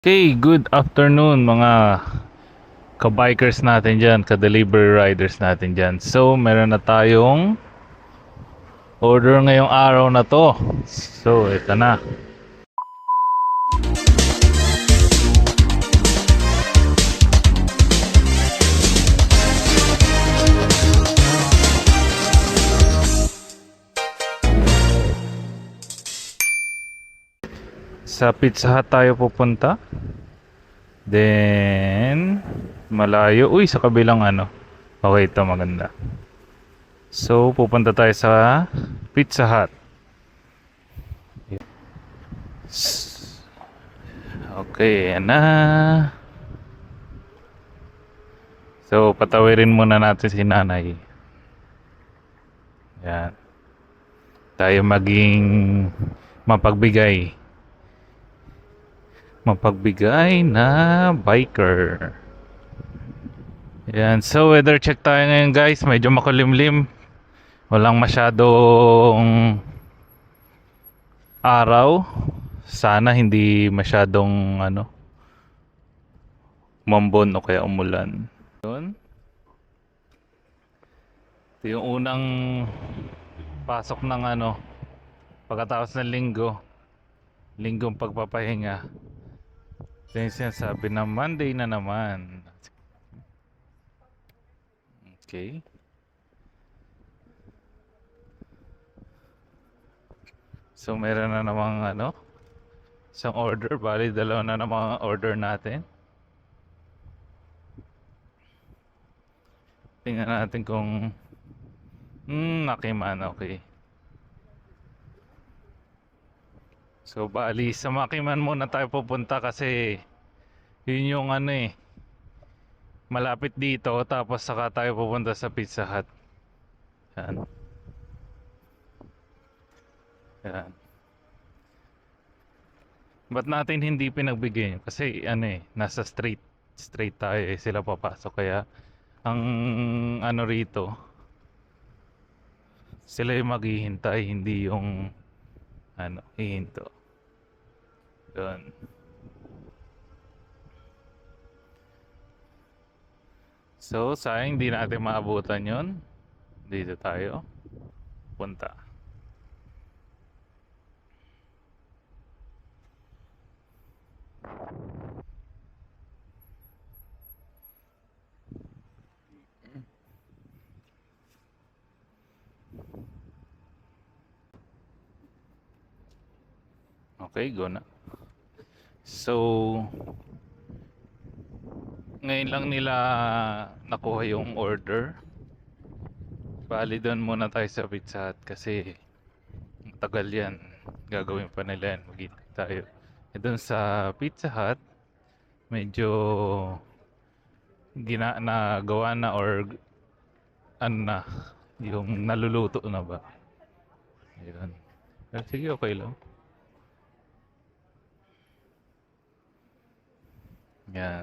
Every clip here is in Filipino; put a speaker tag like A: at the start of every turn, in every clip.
A: Okay, good afternoon mga ka-bikers natin dyan, ka-delivery riders natin dyan. So, meron na tayong order ngayong araw na to. So, ito na. Sa Pizza Hut tayo pupunta. Then, malayo. Uy, sa kabilang ano. Okay, ito maganda. So, pupunta tayo sa Pizza Hut. Okay, yan na. So, patawirin muna natin si nanay. Yan. Tayo maging mapagbigay. Mapagbigay na biker. Yan. So, weather check tayo ngayon guys. Medyo makulimlim. Walang masyadong araw. Sana hindi masyadong mambon o kaya umulan. Yun. Ito yung unang pasok ng pagkatapos ng linggo. Linggong pagpapahinga. Ito yung sinasabi na Monday na naman. Okay. So meron na namang isang order. Bali dalawa na namang order natin. Tingnan natin kung Makiman, okay. So bali sa Makiman muna tayo pupunta kasi yun yung malapit dito, tapos saka tayo pupunta sa Pizza Hut. Yan. Yan. Ba't natin hindi pinagbigay yun? Kasi nasa straight tayo sila papasok, kaya ang rito sila yung maghihintay, hindi yung hihinto. Yun. So sayang hindi natin maabutan yon. Dito tayo punta. Okay, go na. So ngayon lang nila nakuha yung order. Bali doon muna tayo sa Pizza Hut kasi tagal yan. Gagawin pa nila yan. Maghintay tayo. Doon sa Pizza Hut, medyo nagawa na or na, yung naluluto na ba. Ayun. Sige, okay lang. Yan.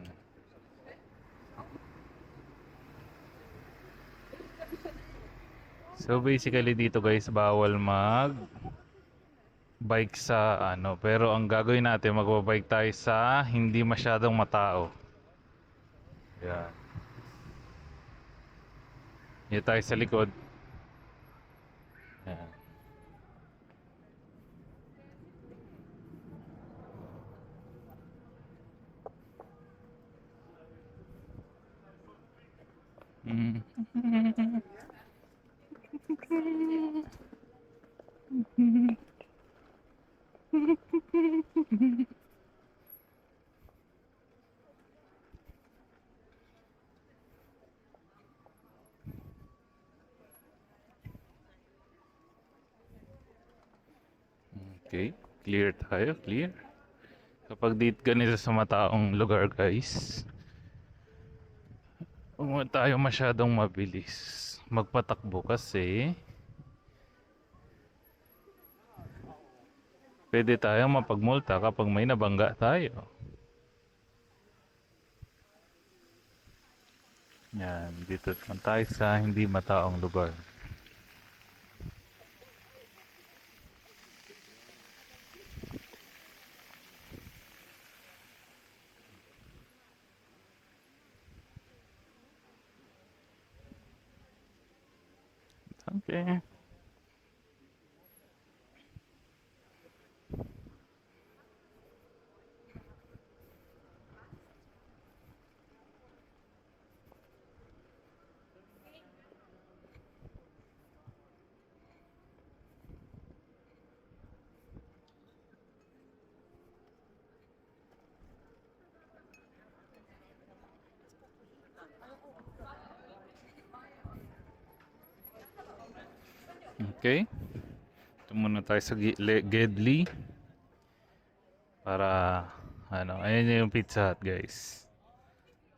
A: So basically dito guys, bawal mag bike sa pero ang gagawin natin, magbabike tayo sa hindi masyadong matao. Yan. Yan tayo sa likod. Yan. Mm. Okay, clear tayo, clear. Kapag dito ganito sa mataong lugar guys, huwag tayo masyadong mabilis magpatakbo kasi pwede tayong mapagmulta kapag may nabangga tayo. Yan, dito naman tayo sa hindi mataong lugar. Okay. Okay. Ito muna tayo sa Gedli para ano, ayan yung Pizza Hut, guys.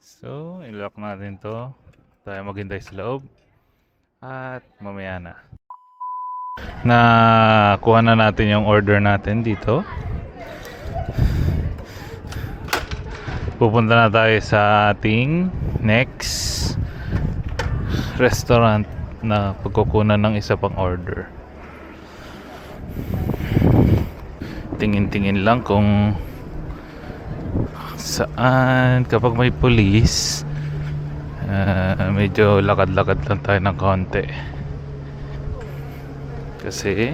A: So, i-lock natin to. Tayo maghintay sa loob at mamaya na. Nakuha na natin yung order natin dito. Pupunta na tayo sa ating next restaurant na pagkukunan ng isa pang order. Tingin-tingin lang kung saan. Kapag may police, medyo lakad-lakad lang tayo ng konti. Kasi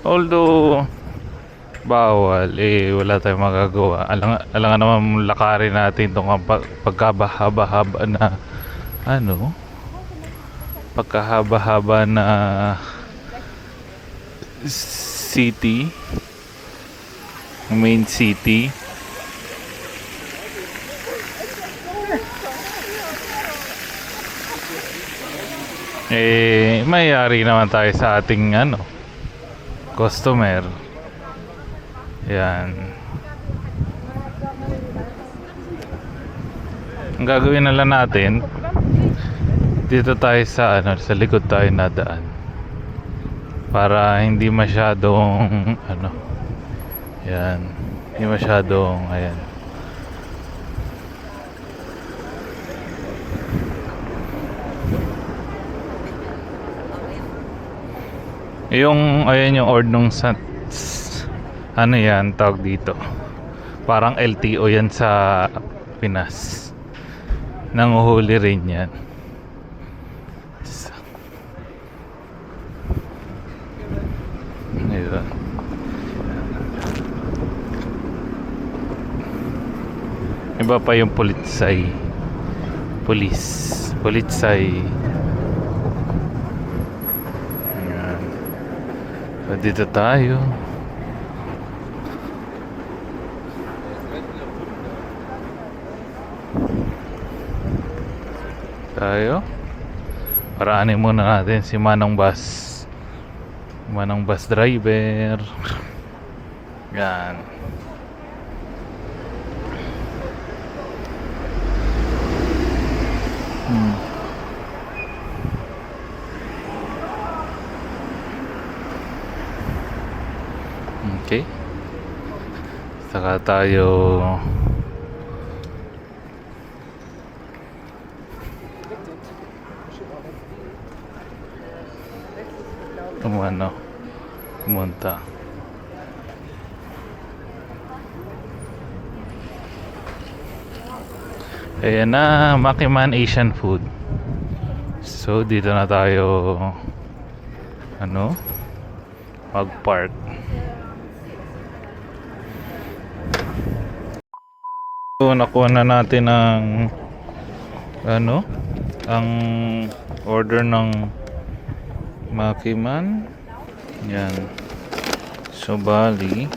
A: although bawal, wala tayong magagawa. Alangan naman lakarin natin itong pagkabahaba-haba na ano, pagkahaba-haba na city, main city. Mayayari naman tayo sa ating ano, customer. Yan. Ang gagawin na lang natin, dito tayo sa ano, sa likod tayo nadaan. Para hindi masyadong ano. Yan. Hindi masyadong ayan. Yung ayan yung ordnong sa ano yan tawag dito, parang LTO yan sa Pinas, nanguhuli rin yan. Ayun. Iba pa yung politsay, politsay. So, dito tayo. Paraanin muna natin si Manong Bus driver. Yan. Okay. Saka tayo pumunta. Ayan na, Makiman Asian Food. So dito na tayo ano, mag-park. So nakuha na natin ang ano, ang order ng Makiman. Yan. So bali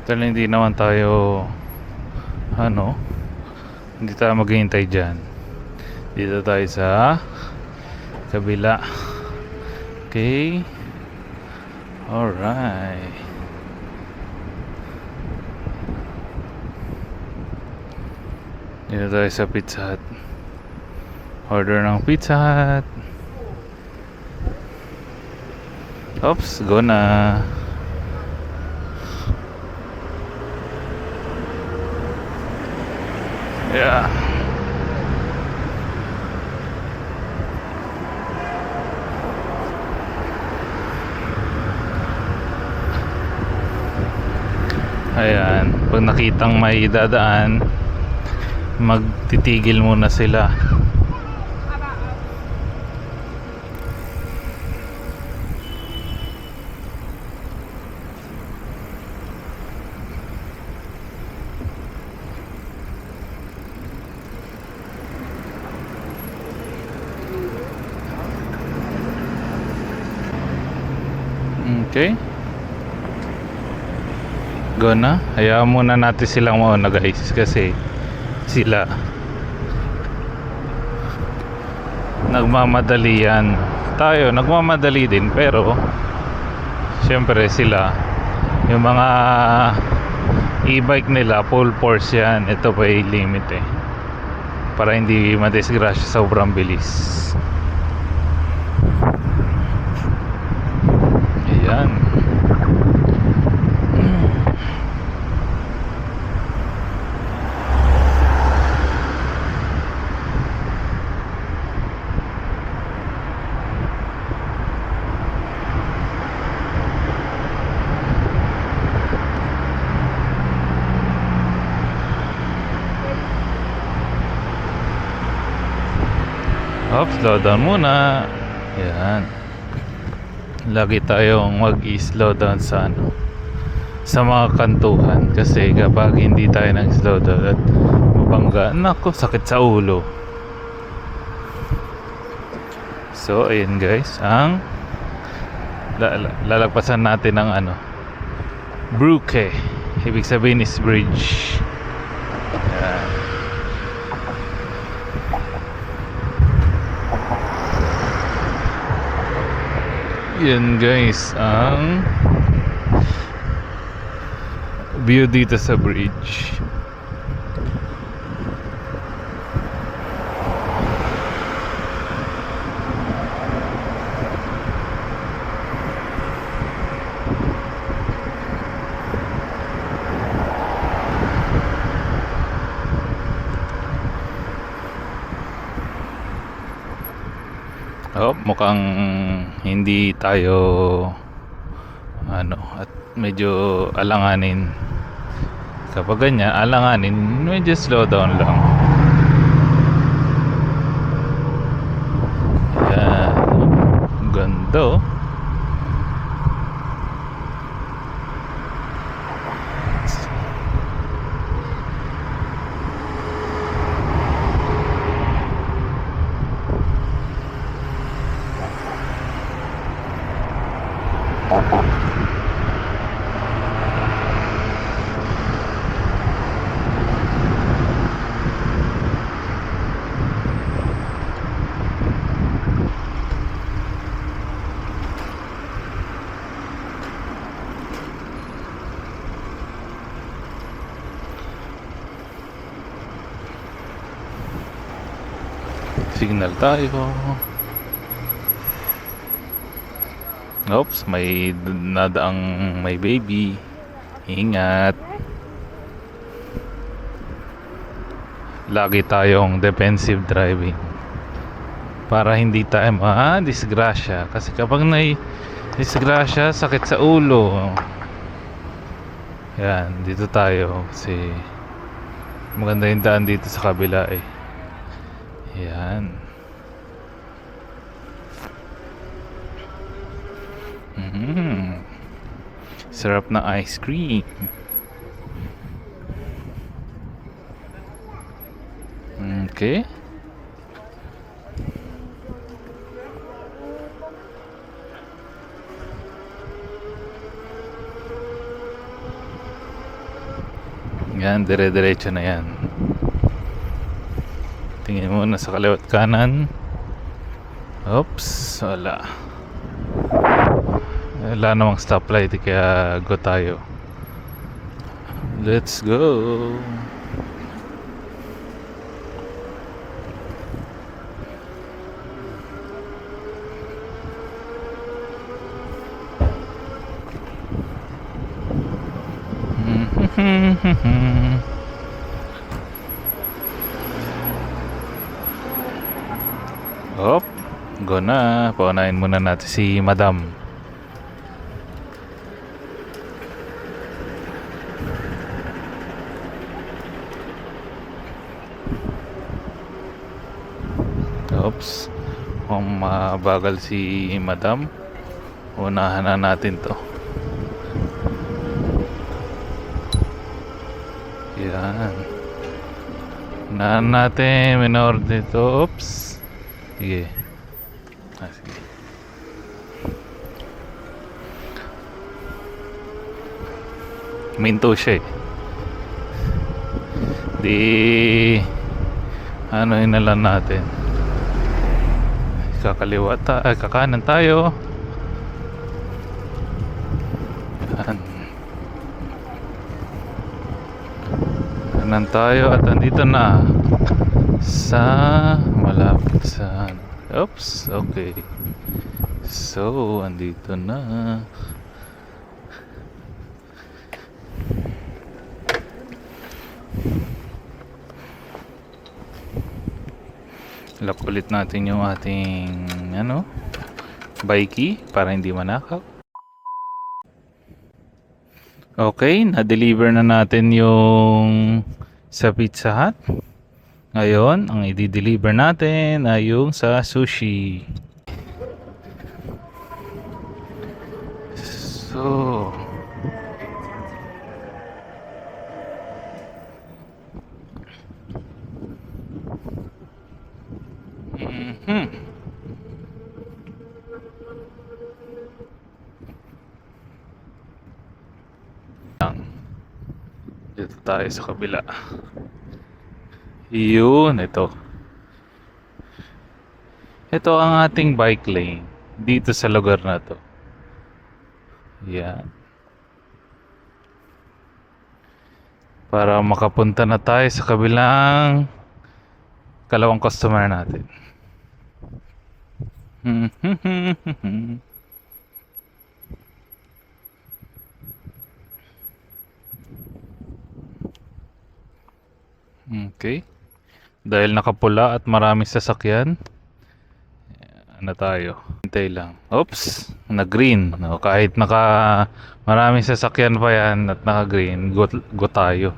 A: dahil hindi naman tayo ano, hindi tayo maghihintay dyan, dito tayo sa kabila. Okay, alright. Dito tayo sa Pizza Hut, order ng Pizza Hut. Oops, go na. Yeah. Ayan, pag nakitang may dadaan, magtitigil muna sila. Okay. Go na. Hayaan muna natin silang mauna guys, kasi sila nagmamadali yan. Tayo nagmamadali din, pero syempre sila, yung mga e-bike nila full force yan. Ito pa yung limit eh, para hindi madisgrasya sa sobrang bilis. Ayan. Hop, slow down muna. Ayan. Lagi tayong mag-i-slow down sa sa mga kantuhan, kasi kapag hindi tayo nag-slow down at mabangga, nako, sakit sa ulo. So ayun guys, ang lalagpasan natin ng Brücke, ibig sabihin is bridge. Ayan. Yan guys, ang view dito sa bridge. Oh, mukhang hindi tayo at medyo alanganin. Kapag ganyan, alanganin, medyo slow down lang. Ayan. Ganda oh. Signal tayo. Oops, may nadaang may baby. Ingat. Lagi tayong defensive driving para hindi tayo ma-disgrasya, kasi kapag disgrasya, sakit sa ulo. Yan, dito tayo kasi maganda yung daan dito sa kabila eh. Yan. Sarap na ice cream. Okay. Yan, dire-diretso na yan. Tingin mo na sa kaliwat kanan. Oops, wala namang stoplight, kaya go tayo. Let's go. Go na. Paunahin muna natin si Madam. Oops. Kung mabagal si Madam, unahan na natin to. Yan. Unahan natin. Minor dito. Oops. Sige. Sige. Minto siya eh. Di ano yun na lang natin. Kakaliwa kakanan tayo. Yan. Kanan tayo at andito na sa malapit sa oops, okay. So, andito na. Lock ulit natin yung ating bikey para hindi manakaw. Okay, na-deliver na natin yung sa Pizza Hut. Ngayon, ang i-deliver natin ay yung sa sushi. So, dito tayo sa kabila. Yun, ito. Ito ang ating bike lane dito sa lugar na to. Yan. Para makapunta na tayo sa kabilang kalawang customer natin. Okay. Dahil nakapula at maraming sasakyan, ano tayo? Hintay lang. Oops, na-green. No, kahit maraming sasakyan pa yan at naka-green, go tayo.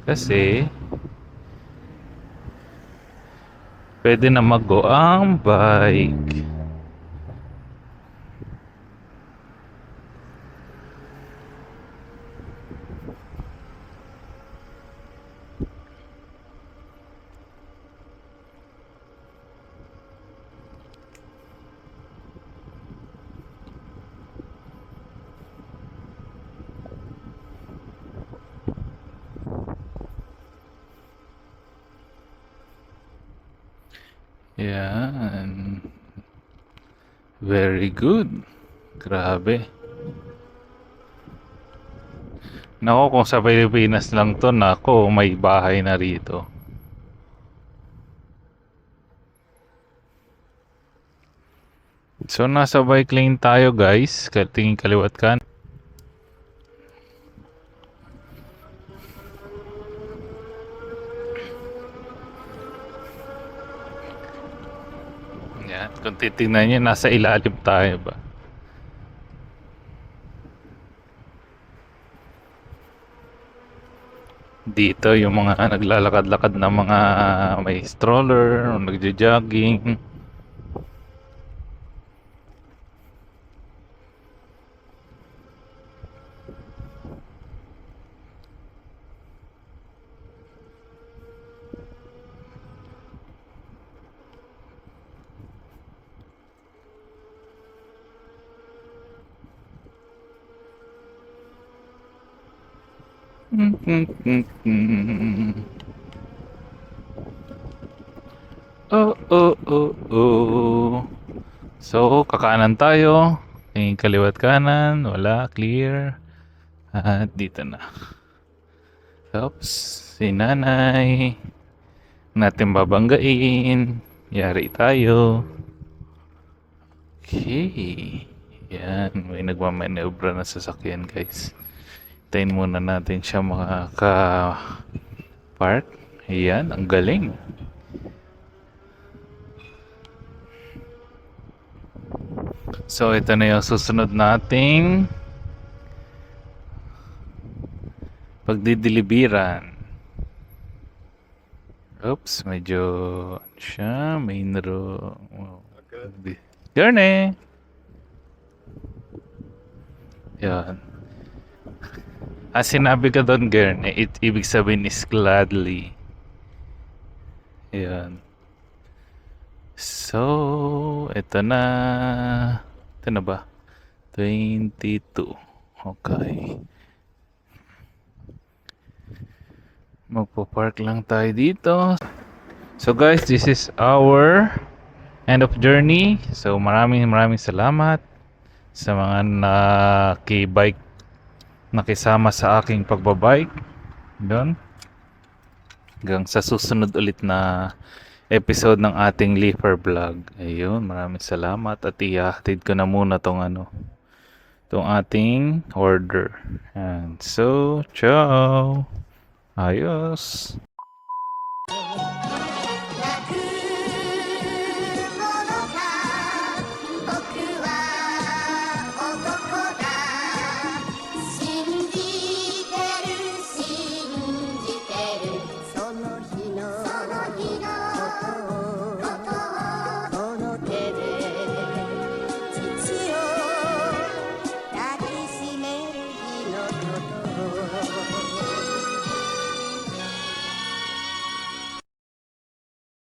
A: Kasi pwede na mag-go ang bike. Yan. Very good. Grabe. Nako, kung sa Pilipinas lang to, nako, may bahay na rito. So, nasa bike lane tayo guys. Tingin kaliwat kan. Yan. Kung titignan nyo, nasa ilalim tayo ba? Dito yung mga naglalakad-lakad na mga may stroller o nagja-jogging. Oh, oh, oh, oh. So, kakanan tayo. Tingin kaliwat kanan. Wala, clear. At dito na. Oops, si nanay. Natin babanggain. Yari tayo. Okay. Yan, may nagmamanobra na sasakyan guys. Tayin muna natin siya makaka-park. Ayan, ang galing. So ito na yung susunod nating pagdidilibiran. Oops, medyo ano siya, main road. Gurney! Yan. Sinabi ka doon, Gurney, ibig sabihin is gladly. Yan. So, ito na. Ito na ba? 22. Okay. Magpo-park lang tayo dito. So guys, this is our end of journey. So maraming salamat sa mga nakibike, nakisama sa aking pagbabike. Doon. Hanggang sa susunod ulit na episode ng ating Leafer Vlog. Ayun, maraming salamat at ihahatid ko na muna tong ating order. And so, ciao! Ayos!